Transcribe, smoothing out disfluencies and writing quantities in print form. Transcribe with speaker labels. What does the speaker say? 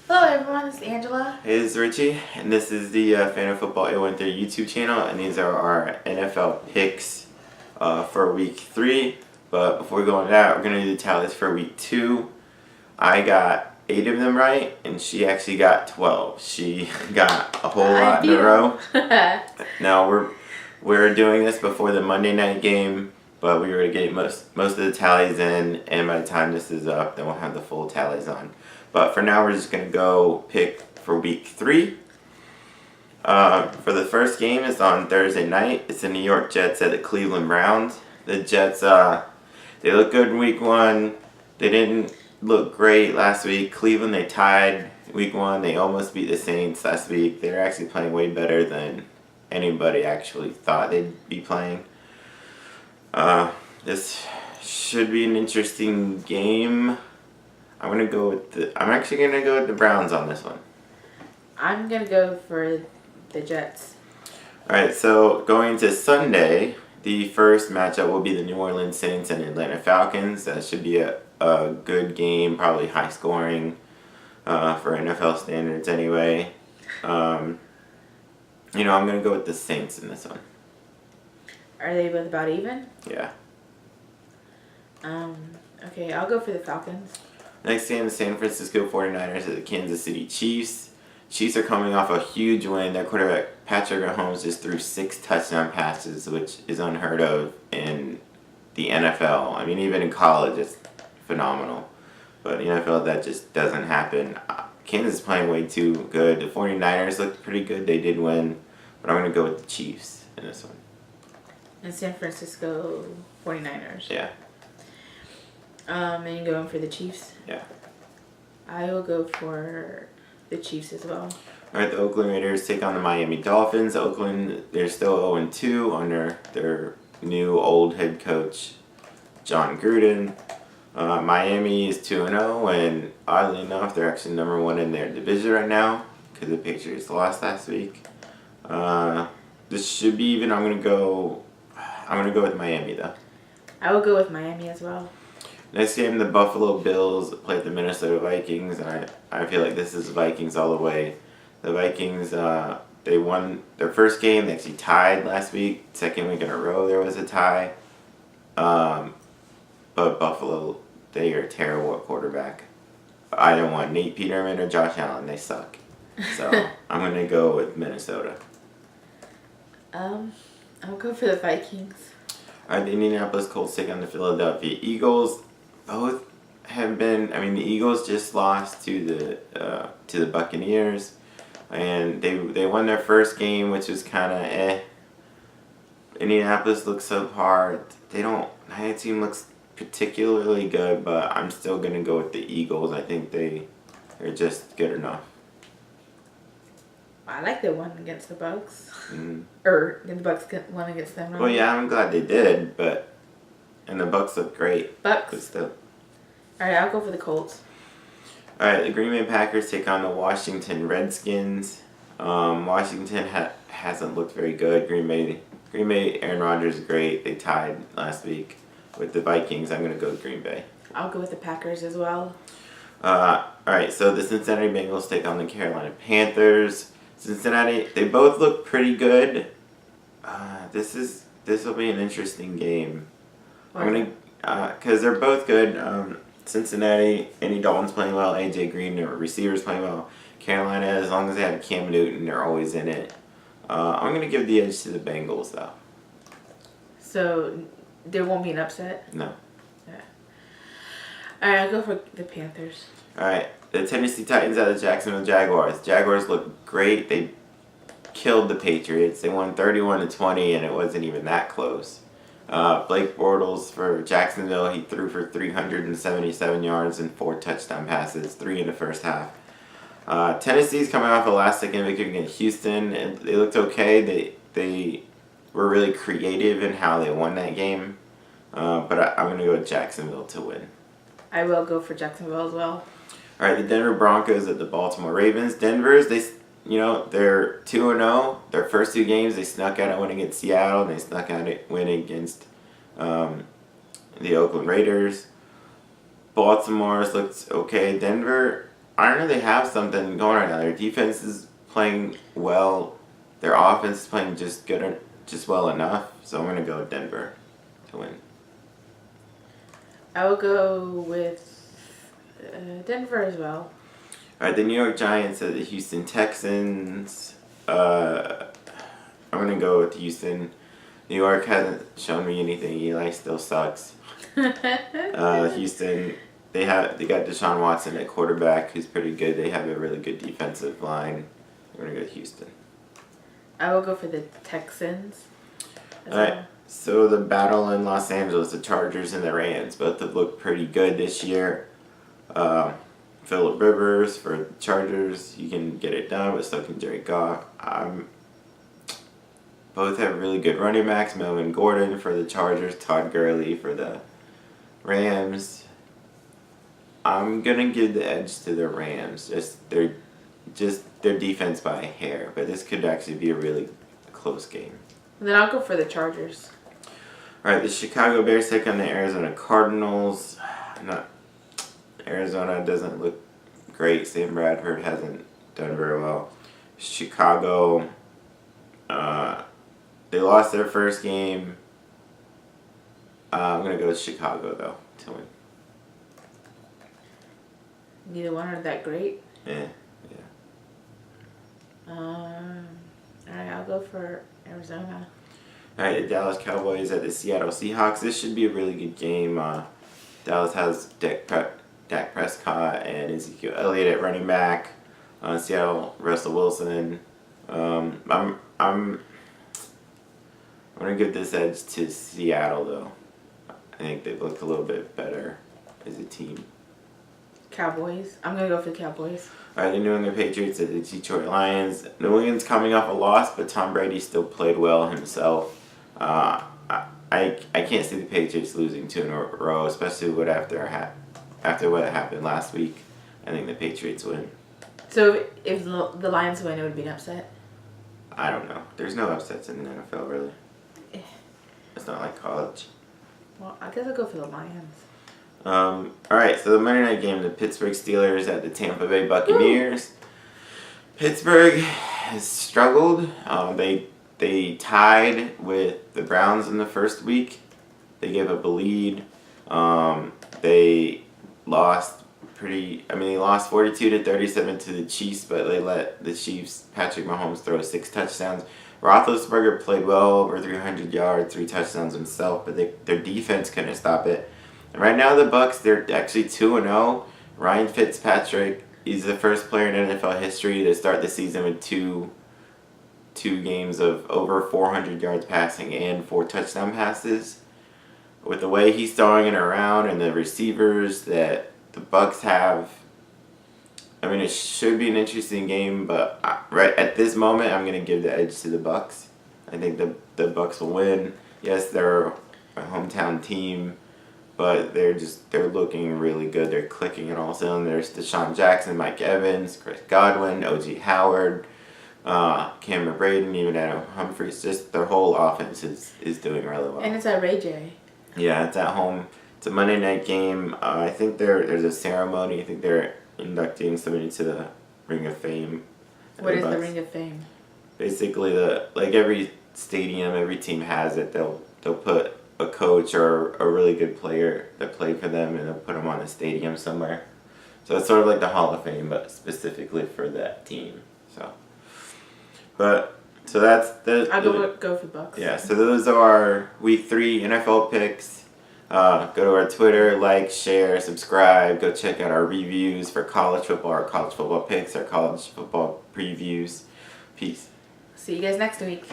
Speaker 1: Hello everyone, this is Angela.
Speaker 2: Hey, this is Richie, and this is the Fan of Football 813 YouTube channel, and these are our NFL picks for Week 3. But before we go on that, we're going to do the tallies for Week 2. I got 8 of them right, and she actually got 12. She got a whole lot in a row. Now, we're doing this before the Monday night game, but we were going to get most of the tallies in, and by the time this is up, then we'll have the full tallies on. But for now, we're just going to go pick for Week 3. For the first game, it's on Thursday night. It's the New York Jets at the Cleveland Browns. The Jets, they look good in Week 1. They didn't look great last week. Cleveland, they tied Week 1. They almost beat the Saints last week. They're actually playing way better than anybody actually thought they'd be playing. This should be an interesting game. I'm actually gonna go with the Browns on this one.
Speaker 1: I'm gonna go for the Jets.
Speaker 2: Alright, so going to Sunday, the first matchup will be the New Orleans Saints and Atlanta Falcons. That should be a good game, probably high scoring for NFL standards anyway. I'm gonna go with the Saints in this one.
Speaker 1: Are they both about even?
Speaker 2: Yeah.
Speaker 1: Okay, I'll go for the Falcons.
Speaker 2: Next game, the San Francisco 49ers at the Kansas City Chiefs. Chiefs are coming off a huge win. Their quarterback, Patrick Mahomes, just threw 6 touchdown passes, which is unheard of in the NFL. I mean, even in college, it's phenomenal. But in the NFL, that just doesn't happen. Kansas is playing way too good. The 49ers looked pretty good. They did win. But I'm going to go with the Chiefs in this one.
Speaker 1: And San Francisco 49ers.
Speaker 2: Yeah.
Speaker 1: And you're going for the Chiefs?
Speaker 2: Yeah.
Speaker 1: I will go for the Chiefs as well.
Speaker 2: Alright, the Oakland Raiders take on the Miami Dolphins. Oakland, they're still 0-2 under their new old head coach, John Gruden. Miami is 2-0, and oddly enough, they're actually number 1 in their division right now because the Patriots lost last week. This should be even. I'm gonna go with Miami though.
Speaker 1: I will go with Miami as well.
Speaker 2: Next game, the Buffalo Bills play the Minnesota Vikings. I feel like this is Vikings all the way. The Vikings, they won their first game. They actually tied last week. Second week in a row there was a tie. But Buffalo, they are terrible at quarterback. I don't want Nate Peterman or Josh Allen. They suck. So I'm going to go with Minnesota.
Speaker 1: I'll go for the Vikings.
Speaker 2: All right, the Indianapolis Colts take on the Philadelphia Eagles. Both have been. I mean, the Eagles just lost to the Buccaneers, and they won their first game, which was kind of eh. Indianapolis looks subpar. Neither team looks particularly good, but I'm still gonna go with the Eagles. I think they're just good enough.
Speaker 1: I like the one against the Bucks.
Speaker 2: Mm.
Speaker 1: Or the Bucks won against them. Right?
Speaker 2: Well, yeah, I'm glad they did, and the Bucks look great.
Speaker 1: Bucks.
Speaker 2: But still.
Speaker 1: All right, I'll go for the Colts.
Speaker 2: All right, the Green Bay Packers take on the Washington Redskins. Washington hasn't looked very good. Green Bay, Aaron Rodgers is great. They tied last week with the Vikings. I'm going to go with Green Bay.
Speaker 1: I'll go with the Packers as well.
Speaker 2: All right, so the Cincinnati Bengals take on the Carolina Panthers. Cincinnati, they both look pretty good. This will be an interesting game. Because they're both good. Cincinnati, Andy Dalton's playing well. AJ Green, their receivers playing well. Carolina, as long as they have Cam Newton, they're always in it. I'm going to give the edge to the Bengals, though.
Speaker 1: So, there won't be an upset?
Speaker 2: No.
Speaker 1: Yeah. All right, I'll go for the Panthers.
Speaker 2: All right, the Tennessee Titans at the Jacksonville Jaguars. Jaguars look great. They killed the Patriots. They won 31-20, and it wasn't even that close. Blake Bortles for Jacksonville, he threw for 377 yards and 4 touchdown passes, 3 in the first half. Tennessee's coming off a last-second victory against Houston, and they looked okay. They were really creative in how they won that game, but I'm going to go with Jacksonville to win.
Speaker 1: I will go for Jacksonville as well.
Speaker 2: All right, the Denver Broncos at the Baltimore Ravens. Denver's, they're 2-0. Their first 2 games, they snuck out a win against Seattle, and they snuck out a win against the Oakland Raiders. Baltimore's looked okay. Denver, I don't know, they have something going right now. Their defense is playing well. Their offense is playing just well enough. So I'm gonna go with Denver to win.
Speaker 1: I will go with Denver as well.
Speaker 2: All right, the New York Giants at the Houston Texans. I'm gonna go with Houston. New York hasn't shown me anything. Eli still sucks. Houston, they got Deshaun Watson at quarterback, who's pretty good. They have a really good defensive line. I'm gonna go with Houston.
Speaker 1: I will go for the Texans.
Speaker 2: All right. So the battle in Los Angeles, the Chargers and the Rams, both have looked pretty good this year. Phillip Rivers for the Chargers, you can get it done, but so can Jared Goff. Both have really good running backs. Melvin Gordon for the Chargers, Todd Gurley for the Rams. I'm gonna give the edge to the Rams. Just their defense by a hair, but this could actually be a really close game.
Speaker 1: And then I'll go for the Chargers.
Speaker 2: All right, the Chicago Bears take on the Arizona Cardinals. Arizona doesn't look great. Sam Bradford hasn't done very well. Chicago, they lost their first game. I'm going to go with Chicago, though, to win.
Speaker 1: Neither one are that great.
Speaker 2: Yeah.
Speaker 1: Alright, I'll go for Arizona.
Speaker 2: Alright, the Dallas Cowboys at the Seattle Seahawks. This should be a really good game. Dallas has Dak Prescott and Ezekiel Elliott at running back. Seattle, Russell Wilson. I'm gonna give this edge to Seattle, though. I think they've looked a little bit better as a team.
Speaker 1: Cowboys. I'm gonna go for the Cowboys.
Speaker 2: Alright, the New England Patriots at the Detroit Lions. New England's coming off a loss, but Tom Brady still played well himself. I can't see the Patriots losing 2 in a row, especially after what happened last week. I think the Patriots win.
Speaker 1: So if the Lions win, it would be an upset?
Speaker 2: I don't know. There's no upsets in the NFL, really. It's not like college.
Speaker 1: Well, I guess I'll go for the Lions.
Speaker 2: Alright, so the Monday night game, the Pittsburgh Steelers at the Tampa Bay Buccaneers. Woo! Pittsburgh has struggled. They tied with the Browns in the first week. They gave up a lead. They lost they lost 42-37 to the Chiefs, but they let the Chiefs, Patrick Mahomes, throw 6 touchdowns. Roethlisberger played well, over 300 yards, 3 touchdowns himself, but their defense couldn't stop it. And right now, the Bucs, they're actually 2-0. Ryan Fitzpatrick is the first player in NFL history to start the season with two games of over 400 yards passing and 4 touchdown passes. With the way he's throwing it around and the receivers that the Bucs have, I mean, it should be an interesting game, but right at this moment, I'm going to give the edge to the Bucs. I think the Bucs will win. Yes, they're a hometown team, but they're looking really good. They're clicking in all cylinders. Deshaun Jackson, Mike Evans, Chris Godwin, O.J. Howard, Cameron Braden, even Adam Humphries. Just their whole offense is doing really well.
Speaker 1: And it's at Ray J.
Speaker 2: Yeah, it's at home. It's a Monday night game. I think there's a ceremony. I think they're inducting somebody to the Ring of Fame.
Speaker 1: What is the Ring of Fame?
Speaker 2: Basically, every stadium, every team has it. They'll put a coach or a really good player that played for them, and they'll put them on the stadium somewhere. So it's sort of like the Hall of Fame, but specifically for that team. So that's the.
Speaker 1: I'll go for Bucs.
Speaker 2: Yeah. So those are our Week 3 NFL picks. Go to our Twitter, like, share, subscribe. Go check out our reviews for college football, our college football picks, our college football previews. Peace.
Speaker 1: See you guys next week.